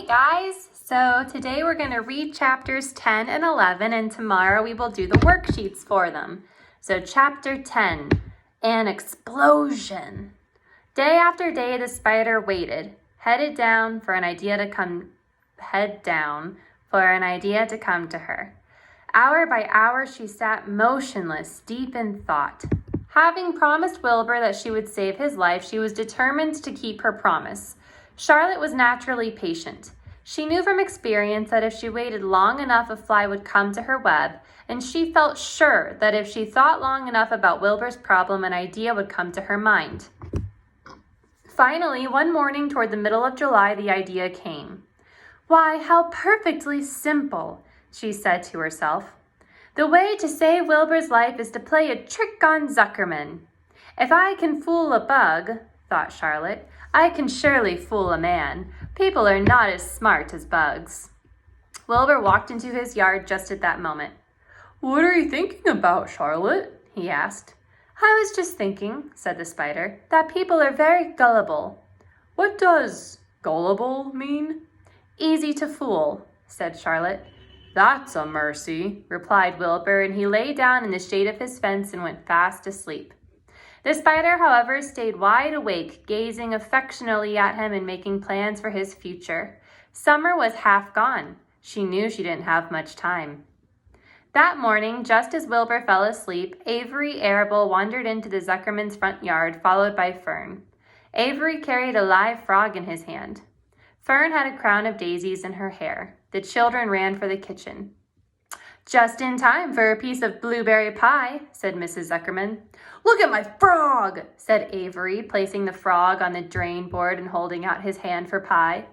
Hey guys! So today we're going to read chapters 10 and 11, and tomorrow we will do the worksheets for them. So chapter 10, an explosion. Day after day the spider waited, head down for an idea to come to her. Hour by hour she sat motionless, deep in thought. Having promised Wilbur that she would save his life, she was determined to keep her promise. Charlotte was naturally patient. She knew from experience that if she waited long enough, a fly would come to her web, and she felt sure that if she thought long enough about Wilbur's problem, an idea would come to her mind. Finally, one morning toward the middle of July, the idea came. "Why, how perfectly simple," she said to herself. "The way to save Wilbur's life is to play a trick on Zuckerman. If I can fool a bug," thought Charlotte, "I can surely fool a man. People are not as smart as bugs." Wilbur walked into his yard just at that moment. "What are you thinking about, Charlotte?" he asked. "I was just thinking," said the spider, "that people are very gullible." "What does gullible mean?" "Easy to fool," said Charlotte. "That's a mercy," replied Wilbur, and he lay down in the shade of his fence and went fast asleep. The spider, however, stayed wide awake, gazing affectionately at him and making plans for his future. Summer was half gone. She knew she didn't have much time. That morning, just as Wilbur fell asleep, Avery Arable wandered into the Zuckerman's front yard, followed by Fern. Avery carried a live frog in his hand. Fern had a crown of daisies in her hair. The children ran for the kitchen. "Just in time for a piece of blueberry pie," said Mrs. Zuckerman. "Look at my frog," said Avery, placing the frog on the drain board and holding out his hand for pie.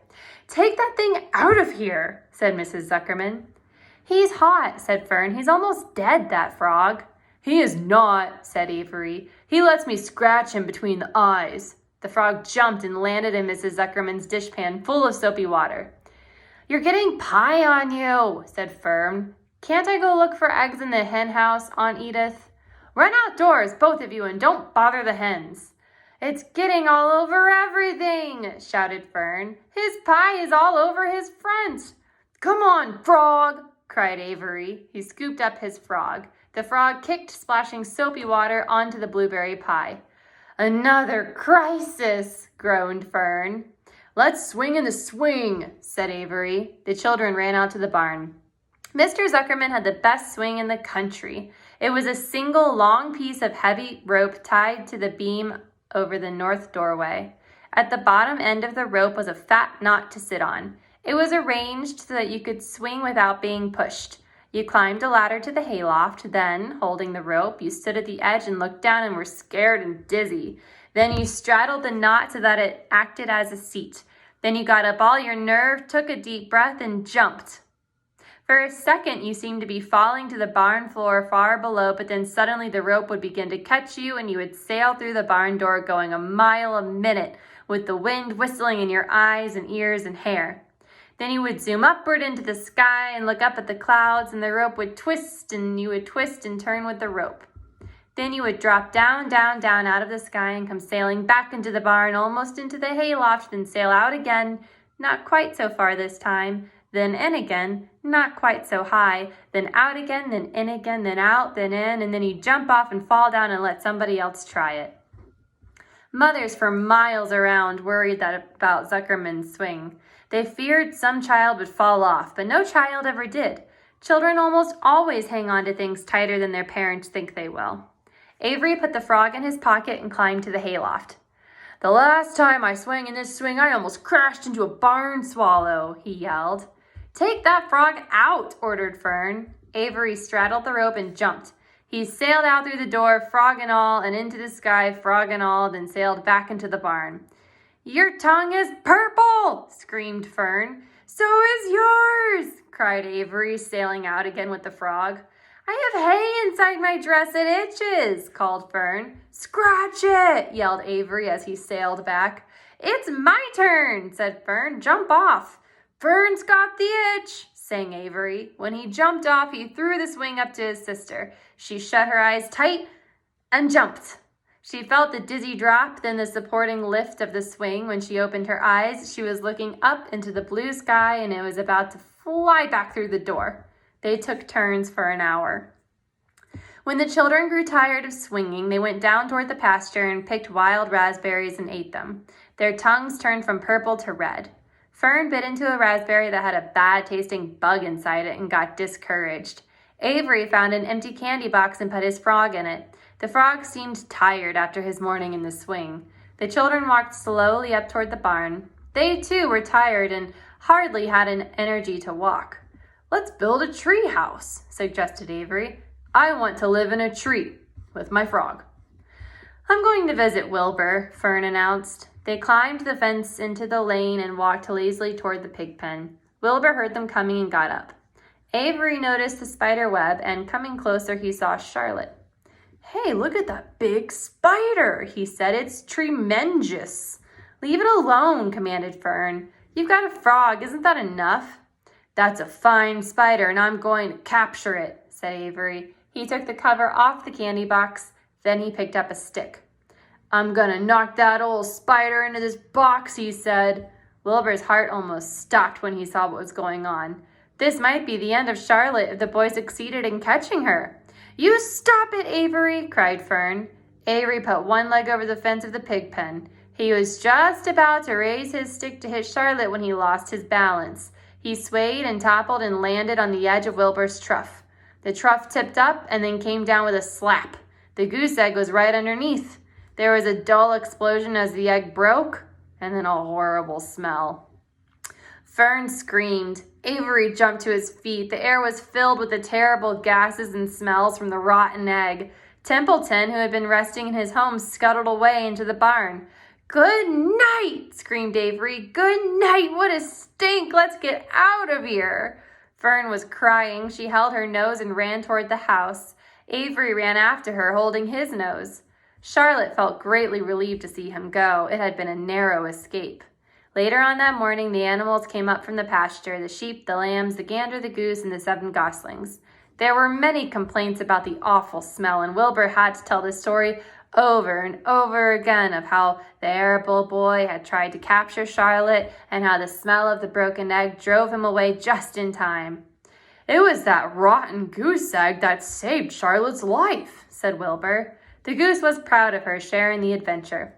"Take that thing out of here," said Mrs. Zuckerman. "He's hot," said Fern. "He's almost dead, that frog." "He is not," said Avery. "He lets me scratch him between the eyes." The frog jumped and landed in Mrs. Zuckerman's dishpan full of soapy water. "You're getting pie on you," said Fern. "Can't I go look for eggs in the hen house, Aunt Edith?" "Run outdoors, both of you, and don't bother the hens." "It's getting all over everything," shouted Fern. "His pie is all over his front." "Come on, frog," cried Avery. He scooped up his frog. The frog kicked splashing soapy water onto the blueberry pie. "Another crisis," groaned Fern. "Let's swing in the swing," said Avery. The children ran out to the barn. Mr. Zuckerman had the best swing in the country. It was a single long piece of heavy rope tied to the beam over the north doorway. At the bottom end of the rope was a fat knot to sit on. It was arranged so that you could swing without being pushed. You climbed a ladder to the hayloft. Then, holding the rope, you stood at the edge and looked down and were scared and dizzy. Then you straddled the knot so that it acted as a seat. Then you got up all your nerve, took a deep breath, and jumped. For a second, you seemed to be falling to the barn floor far below, but then suddenly the rope would begin to catch you and you would sail through the barn door going a mile a minute with the wind whistling in your eyes and ears and hair. Then you would zoom upward into the sky and look up at the clouds, and the rope would twist and you would twist and turn with the rope. Then you would drop down, down, down out of the sky and come sailing back into the barn, almost into the hayloft, then sail out again, not quite so far this time, then in again, not quite so high, then out again, then in again, then out, then in, and then you jump off and fall down and let somebody else try it. Mothers for miles around worried about Zuckerman's swing. They feared some child would fall off, but no child ever did. Children almost always hang on to things tighter than their parents think they will. Avery put the frog in his pocket and climbed to the hayloft. "The last time I swung in this swing, I almost crashed into a barn swallow," he yelled. "Take that frog out," ordered Fern. Avery straddled the rope and jumped. He sailed out through the door, frog and all, and into the sky, frog and all, then sailed back into the barn. "Your tongue is purple!" screamed Fern. "So is yours!" cried Avery, sailing out again with the frog. "I have hay inside my dress, it itches!" called Fern. "Scratch it!" yelled Avery as he sailed back. "It's my turn!" said Fern. "Jump off!" "Fern's got the itch!" sang Avery. When he jumped off, he threw the swing up to his sister. She shut her eyes tight and jumped. She felt the dizzy drop, then the supporting lift of the swing. When she opened her eyes, she was looking up into the blue sky, and it was about to fly back through the door. They took turns for an hour. When the children grew tired of swinging, they went down toward the pasture and picked wild raspberries and ate them. Their tongues turned from purple to red. Fern bit into a raspberry that had a bad-tasting bug inside it and got discouraged. Avery found an empty candy box and put his frog in it. The frog seemed tired after his morning in the swing. The children walked slowly up toward the barn. They, too, were tired and hardly had an energy to walk. "Let's build a tree house," suggested Avery. "I want to live in a tree with my frog." "I'm going to visit Wilbur," Fern announced. They climbed the fence into the lane and walked lazily toward the pig pen. Wilbur heard them coming and got up. Avery noticed the spider web, and coming closer, he saw Charlotte. "Hey, look at that big spider," he said. "It's tremendous." "Leave it alone," commanded Fern. "You've got a frog. Isn't that enough?" "That's a fine spider, and I'm going to capture it," said Avery. He took the cover off the candy box. Then he picked up a stick. "I'm gonna knock that old spider into this box," he said. Wilbur's heart almost stopped when he saw what was going on. This might be the end of Charlotte if the boy succeeded in catching her. "You stop it, Avery!" cried Fern. Avery put one leg over the fence of the pig pen. He was just about to raise his stick to hit Charlotte when he lost his balance. He swayed and toppled and landed on the edge of Wilbur's trough. The trough tipped up and then came down with a slap. The goose egg was right underneath. There was a dull explosion as the egg broke, and then a horrible smell. Fern screamed. Avery jumped to his feet. The air was filled with the terrible gases and smells from the rotten egg. Templeton, who had been resting in his home, scuttled away into the barn. "Good night!" screamed Avery. "Good night! What a stink! Let's get out of here!" Fern was crying. She held her nose and ran toward the house. Avery ran after her, holding his nose. Charlotte felt greatly relieved to see him go. It had been a narrow escape. Later on that morning, the animals came up from the pasture, the sheep, the lambs, the gander, the goose, and the 7 goslings. There were many complaints about the awful smell, and Wilbur had to tell the story over and over again of how the Arable boy had tried to capture Charlotte and how the smell of the broken egg drove him away just in time. "It was that rotten goose egg that saved Charlotte's life," said Wilbur. The goose was proud of her sharing the adventure.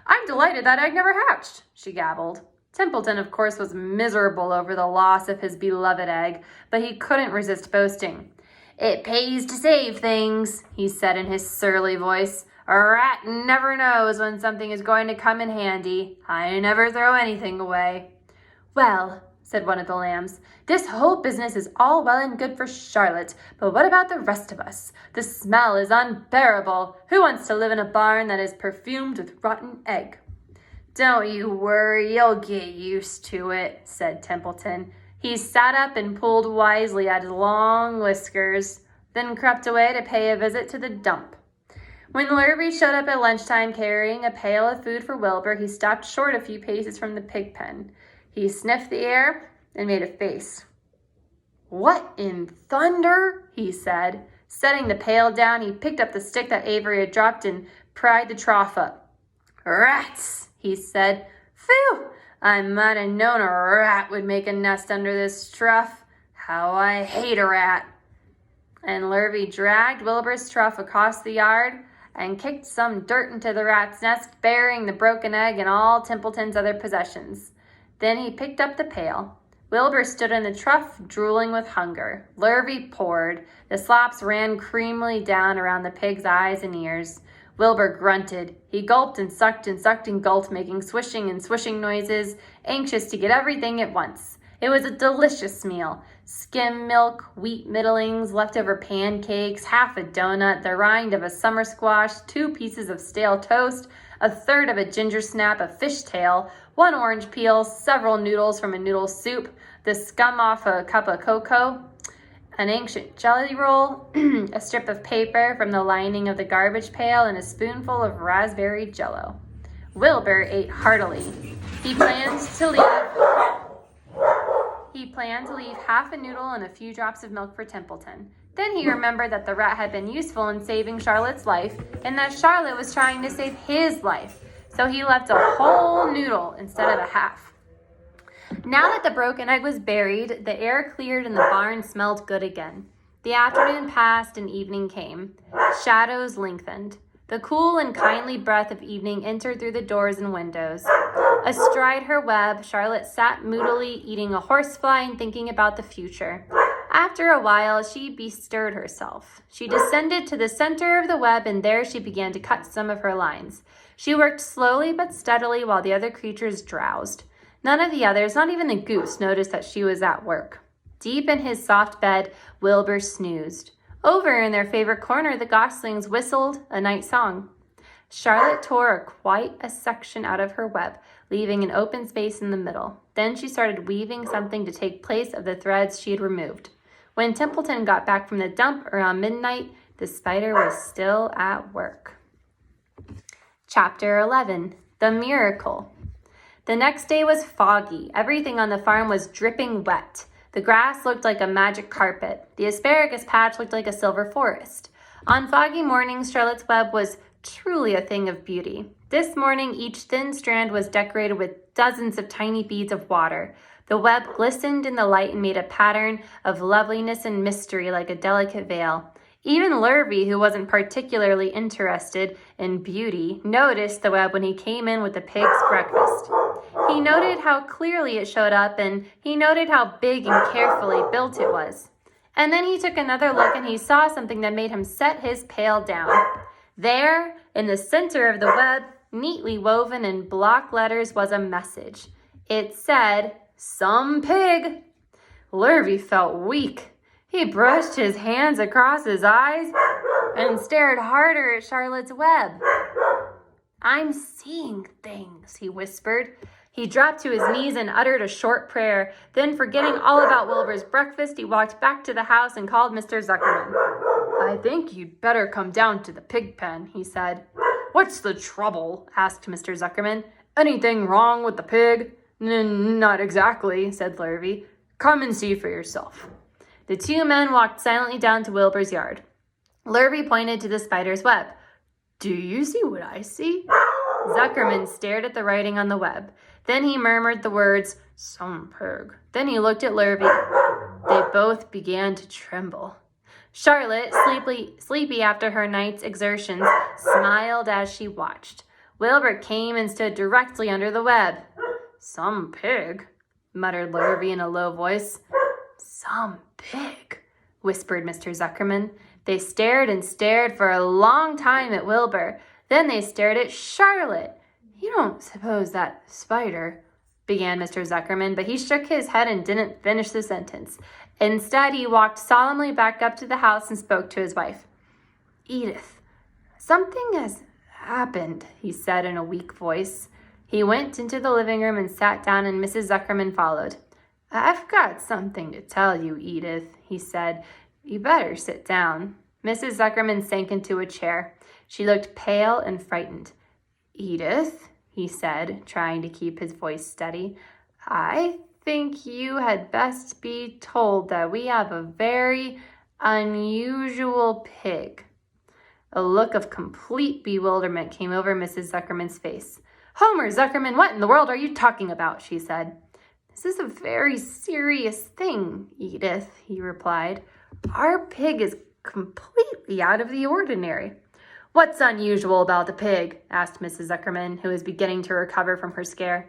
"I'm delighted that egg never hatched," she gabbled. Templeton, of course, was miserable over the loss of his beloved egg, but he couldn't resist boasting. "It pays to save things," he said in his surly voice. "A rat never knows when something is going to come in handy. I never throw anything away." "Well," said one of the lambs, "this whole business is all well and good for Charlotte, but what about the rest of us? The smell is unbearable. Who wants to live in a barn that is perfumed with rotten egg?" "Don't you worry, you'll get used to it," said Templeton. He sat up and pulled wisely at his long whiskers, then crept away to pay a visit to the dump. When Lurvy showed up at lunchtime carrying a pail of food for Wilbur, he stopped short a few paces from the pig pen. He sniffed the air and made a face. "What in thunder?" he said. Setting the pail down, he picked up the stick that Avery had dropped and pried the trough up. "Rats!" he said. "Phew! I might have known a rat would make a nest under this trough. How I hate a rat!" And Lurvy dragged Wilbur's trough across the yard and kicked some dirt into the rat's nest, burying the broken egg and all Templeton's other possessions. Then he picked up the pail. Wilbur stood in the trough, drooling with hunger. Lurvy poured. The slops ran creamily down around the pig's eyes and ears. Wilbur grunted. He gulped and sucked and gulped, making swishing and swishing noises, anxious to get everything at once. It was a delicious meal. Skim milk, wheat middlings, leftover pancakes, half a donut, the rind of a summer squash, 2 pieces of stale toast, a third of a ginger snap, a fish tail, 1 orange peel, several noodles from a noodle soup, the scum off a cup of cocoa, an ancient jelly roll, a strip of paper from the lining of the garbage pail, and a spoonful of raspberry jello. Wilbur ate heartily. He planned to leave half a noodle and a few drops of milk for Templeton. Then he remembered that the rat had been useful in saving Charlotte's life and that Charlotte was trying to save his life. So he left a whole noodle instead of a half. Now that the broken egg was buried, the air cleared and the barn smelled good again. The afternoon passed and evening came. Shadows lengthened. The cool and kindly breath of evening entered through the doors and windows. Astride her web, Charlotte sat moodily eating a horsefly and thinking about the future. After a while, she bestirred herself. She descended to the center of the web, and there she began to cut some of her lines. She worked slowly but steadily while the other creatures drowsed. None of the others, not even the goose, noticed that she was at work. Deep in his soft bed, Wilbur snoozed. Over in their favorite corner, the goslings whistled a night song. Charlotte tore quite a section out of her web, leaving an open space in the middle. Then she started weaving something to take place of the threads she had removed. When Templeton got back from the dump around midnight, the spider was still at work. Chapter 11. The Miracle. The next day was foggy. Everything on the farm was dripping wet. The grass looked like a magic carpet. The asparagus patch looked like a silver forest. On foggy mornings, Charlotte's web was truly a thing of beauty. This morning, each thin strand was decorated with dozens of tiny beads of water. The web glistened in the light and made a pattern of loveliness and mystery like a delicate veil. Even Lurvy, who wasn't particularly interested in beauty, noticed the web when he came in with the pig's breakfast. He noted how clearly it showed up, and he noted how big and carefully built it was. And then he took another look and he saw something that made him set his pail down. There, in the center of the web, neatly woven in block letters, was a message. It said, "Some pig." Lurvy felt weak. He brushed his hands across his eyes and stared harder at Charlotte's web. "I'm seeing things," he whispered. He dropped to his knees and uttered a short prayer. Then, forgetting all about Wilbur's breakfast, he walked back to the house and called Mr. Zuckerman. "I think you'd better come down to the pig pen," he said. "What's the trouble?" asked Mr. Zuckerman. "Anything wrong with the pig?" "Not exactly," said Lurvy. "Come and see for yourself." The two men walked silently down to Wilbur's yard. Lurvy pointed to the spider's web. "Do you see what I see?" Zuckerman stared at the writing on the web. Then he murmured the words, "Some pig." Then he looked at Lurvy. They both began to tremble. Charlotte, sleepy after her night's exertions, smiled as she watched. Wilbur came and stood directly under the web. "Some pig," muttered Lurvy in a low voice. "Some pig," whispered Mr. Zuckerman. They stared and stared for a long time at Wilbur. Then they stared at Charlotte. "You don't suppose that spider," began Mr. Zuckerman, but he shook his head and didn't finish the sentence. Instead, he walked solemnly back up to the house and spoke to his wife. "Edith, something has happened," he said in a weak voice. He went into the living room and sat down, and Mrs. Zuckerman followed. "I've got something to tell you, Edith," he said. "You better sit down." Mrs. Zuckerman sank into a chair. She looked pale and frightened. "Edith," he said, trying to keep his voice steady, "I think you had best be told that we have a very unusual pig." A look of complete bewilderment came over Mrs. Zuckerman's face. "Homer Zuckerman, what in the world are you talking about?" she said. "This is a very serious thing, Edith," he replied. "Our pig is completely out of the ordinary." "What's unusual about the pig?" asked Mrs. Zuckerman, who was beginning to recover from her scare.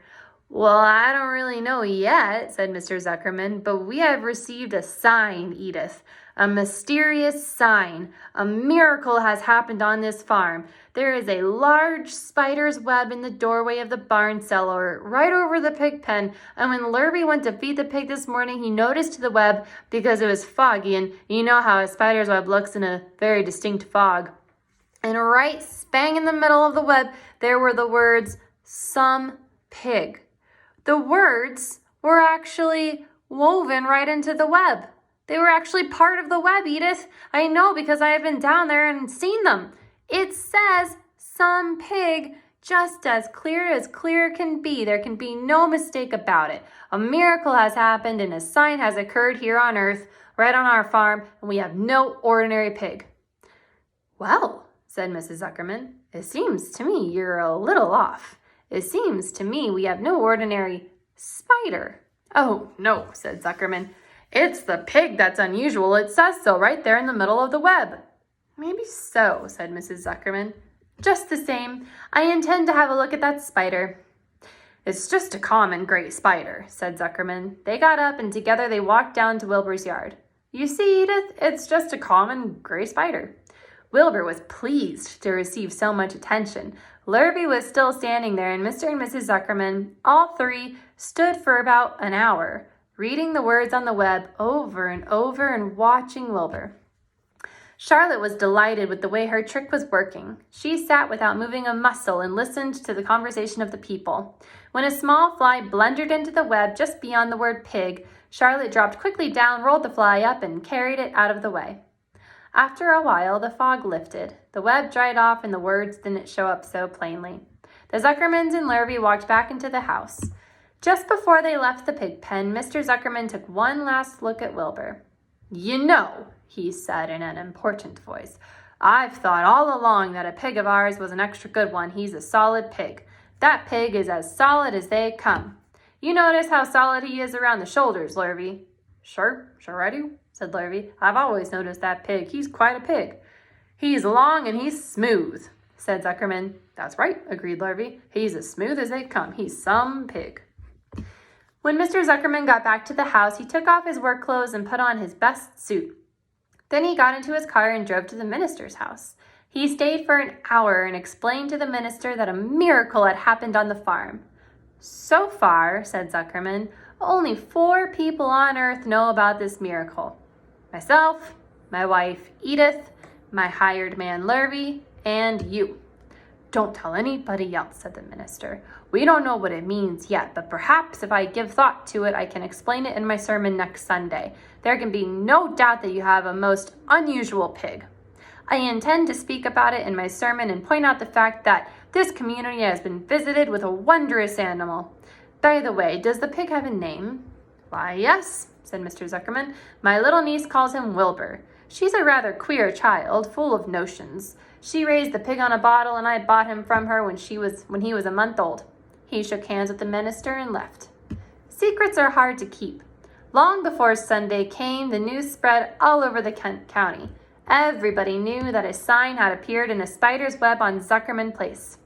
"Well, I don't really know yet," said Mr. Zuckerman, "but we have received a sign, Edith. A mysterious sign. A miracle has happened on this farm. There is a large spider's web in the doorway of the barn cellar, right over the pig pen, and when Lurvy went to feed the pig this morning, he noticed the web because it was foggy, and you know how a spider's web looks in a very distinct fog. And right spang in the middle of the web, there were the words, 'Some pig.' The words were actually woven right into the web. They were actually part of the web, Edith. I know because I have been down there and seen them. It says 'Some pig' just as clear can be. There can be no mistake about it. A miracle has happened and a sign has occurred here on earth, right on our farm, and we have no ordinary pig." "Well," said Mrs. Zuckerman, "it seems to me you're a little off. It seems to me we have no ordinary spider." "Oh, no," said Zuckerman. "It's the pig that's unusual. It says so right there in the middle of the web." "Maybe so," said Mrs. Zuckerman. "Just the same, I intend to have a look at that spider." "It's just a common gray spider," said Zuckerman. They got up and together they walked down to Wilbur's yard. "You see, Edith, it's just a common gray spider." Wilbur was pleased to receive so much attention. Lurvy was still standing there, and Mr. and Mrs. Zuckerman, all three, stood for about an hour, reading the words on the web over and over and watching Wilbur. Charlotte was delighted with the way her trick was working. She sat without moving a muscle and listened to the conversation of the people. When a small fly blundered into the web just beyond the word pig, Charlotte dropped quickly down, rolled the fly up, and carried it out of the way. After a while, the fog lifted. The web dried off and the words didn't show up so plainly. The Zuckermans and Lurvy walked back into the house. Just before they left the pig pen, Mr. Zuckerman took one last look at Wilbur. "You know," he said in an important voice, "I've thought all along that a pig of ours was an extra good one. He's a solid pig. That pig is as solid as they come. You notice how solid he is around the shoulders, Lurvy?" Sure I do," said Lurvy. "I've always noticed that pig. He's quite a pig." "He's long and he's smooth," said Zuckerman. "That's right," agreed Lurvy. "He's as smooth as they come. He's some pig." When Mr. Zuckerman got back to the house, he took off his work clothes and put on his best suit. Then he got into his car and drove to the minister's house. He stayed for an hour and explained to the minister that a miracle had happened on the farm. "So far," said Zuckerman, "only 4 people on earth know about this miracle. Myself, my wife Edith, my hired man Lurvy, and you." "Don't tell anybody else," said the minister. "We don't know what it means yet, but perhaps if I give thought to it, I can explain it in my sermon next Sunday. There can be no doubt that you have a most unusual pig. I intend to speak about it in my sermon and point out the fact that this community has been visited with a wondrous animal. By the way, does the pig have a name?" "Why, yes," said Mr. Zuckerman. "My little niece calls him Wilbur. She's a rather queer child, full of notions. She raised the pig on a bottle, and I bought him from her when he was a month old." He shook hands with the minister and left. Secrets are hard to keep. Long before Sunday came, the news spread all over the county. Everybody knew that a sign had appeared in a spider's web on Zuckerman Place.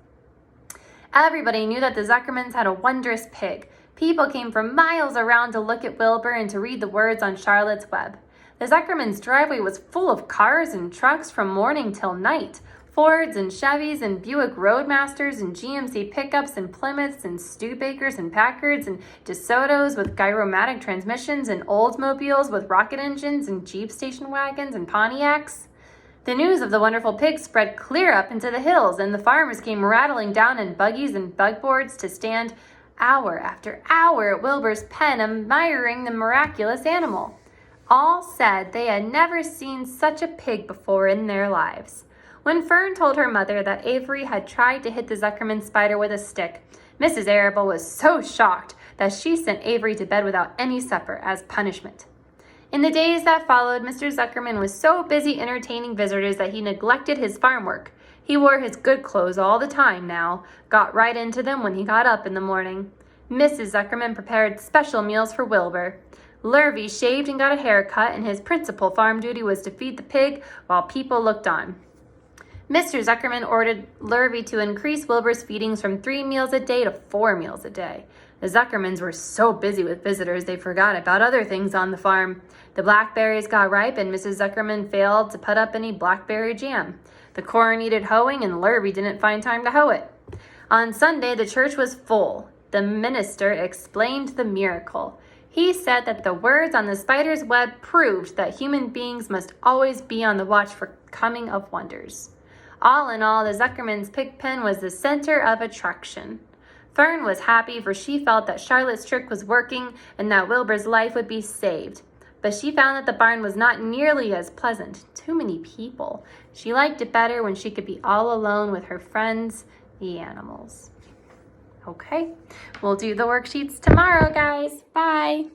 Everybody knew that the Zuckermans had a wondrous pig. People came from miles around to look at Wilbur and to read the words on Charlotte's web. The Zuckermans' driveway was full of cars and trucks from morning till night. Fords and Chevys and Buick Roadmasters and GMC pickups and Plymouths and Studebakers and Packards and DeSotos with gyromatic transmissions and Oldsmobiles with rocket engines and Jeep station wagons and Pontiacs. The news of the wonderful pig spread clear up into the hills, and the farmers came rattling down in buggies and bugboards to stand hour after hour at Wilbur's pen admiring the miraculous animal. All said they had never seen such a pig before in their lives. When Fern told her mother that Avery had tried to hit the Zuckerman spider with a stick, Mrs. Arable was so shocked that she sent Avery to bed without any supper as punishment. In the days that followed, Mr. Zuckerman was so busy entertaining visitors that he neglected his farm work. He wore his good clothes all the time now, got right into them when he got up in the morning. Mrs. Zuckerman prepared special meals for Wilbur. Lurvy shaved and got a haircut, and his principal farm duty was to feed the pig while people looked on. Mr. Zuckerman ordered Lurvy to increase Wilbur's feedings from 3 meals a day to 4 meals a day. The Zuckermans were so busy with visitors they forgot about other things on the farm. The blackberries got ripe, and Mrs. Zuckerman failed to put up any blackberry jam. The corn needed hoeing, and Lurvy didn't find time to hoe it. On Sunday, the church was full. The minister explained the miracle. He said that the words on the spider's web proved that human beings must always be on the watch for coming of wonders. All in all, the Zuckerman's pig pen was the center of attraction. Fern was happy, for she felt that Charlotte's trick was working and that Wilbur's life would be saved. But she found that the barn was not nearly as pleasant. Too many people. She liked it better when she could be all alone with her friends, the animals. Okay, we'll do the worksheets tomorrow, guys. Bye.